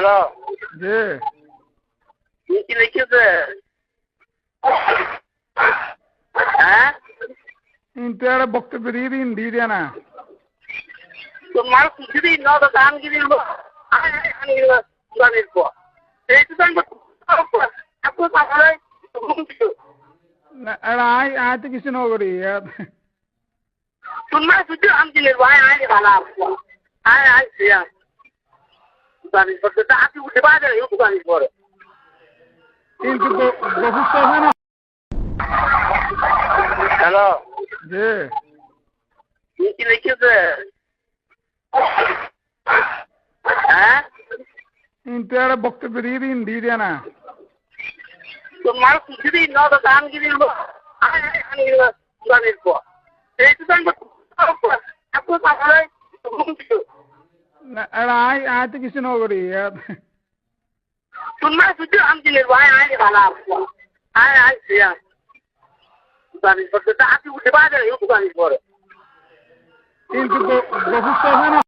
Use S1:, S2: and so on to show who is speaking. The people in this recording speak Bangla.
S1: হ্যালো,
S2: জি
S1: কি লিখেছে? হ্যাঁ,
S2: inte är det bokteberid individerna.
S1: তোমার কিছুদিন নয় গান গিরি গানের পর এই তো আপনি পাঠালে
S2: Är det কিছু নগরী
S1: তোমার শুধু আমি জিনিস ভাই আয় ভালো আয় আয় গানের পর তো আপনি উঠে বাজে গানের পরে
S2: কিন্তু বসুস্থ হয় না।
S1: হ্যালো,
S2: জি
S1: কি লিখেছে? হ্যাঁ,
S2: inte är det bokteberid individerna.
S1: তোমার কিছুদিন নয় গান গিরি গানের পর এই তো আপনি পাঠালে
S2: Är det কিছু নগরী
S1: তোমার শুধু আমি জিনিস ভাই আয় ভালো আয় আয় গানের পর তো আপনি উঠে বাজে গানের পরে
S2: কিন্তু বসুস্থ হয় না।